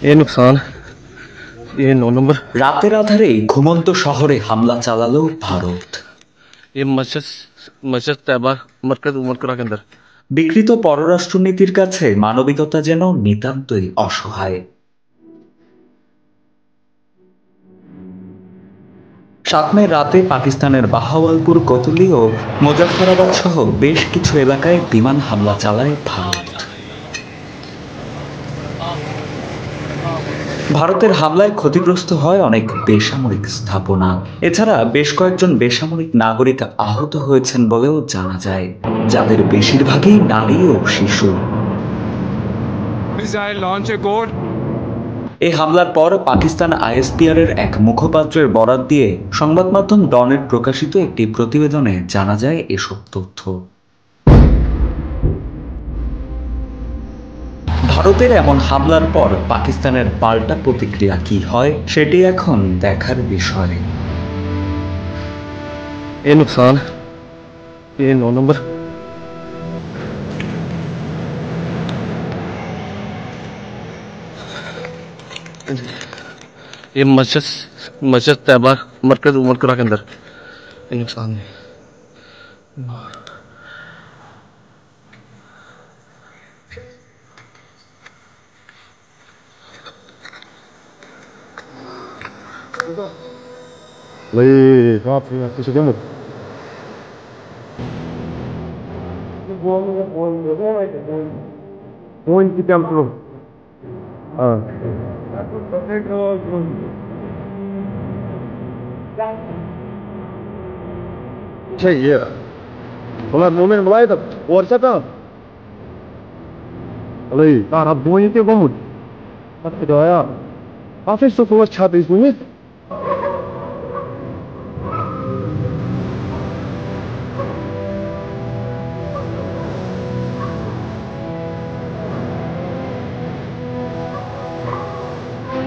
ये नुकसान ये 9 नंबर রাতের আধারেই ঘুমন্ত শহরে হামলা চালালো ভারত। ये मस्जिद मस्जिद तैयबा मरकज उमरकरा के अंदर বিকৃত পররাষ্ট্রনীতির কাছে মানবিকতা যেন নিতান্তই অসহায়। 7 মে রাতে পাকিস্তানের বাহাওয়ালপুর, কোতলি ও মুজাফফরাবাদ সহ বেশ কিছু এলাকায় বিমান হামলা চালায় ভারত। ভারতের হামলায় ক্ষতিগ্রস্ত হয় অনেক বেসামরিক স্থাপনা। এছাড়া বেশ কয়েকজন বেসামরিক নাগরিক আহত হয়েছেন বলেও জানা যায়, যাদের বেশিরভাগই নারী ও শিশু। এই হামলার পর পাকিস্তান আইএসপিআর এর এক মুখপাত্রের বরাত দিয়ে সংবাদ মাধ্যম ডনের প্রকাশিত একটি প্রতিবেদনে জানা যায় এসব তথ্য। ভারতের এমন হামলার পর পাকিস্তানের পাল্টা প্রতিক্রিয়া কি হয় সেটি এখন দেখার বিষয়। ये नुकसान ये 9 नंबर ये मस्जिद तैयबा मरकज उमरकरा के अंदर ये नुकसान है। Lì, no, prima sto cercando. Onde que entrou? Ah. شيء والله المؤمن ملايطة ورثته علي تعرف بوين تقول ما في دوايا ما في سوق وش هذا يسوي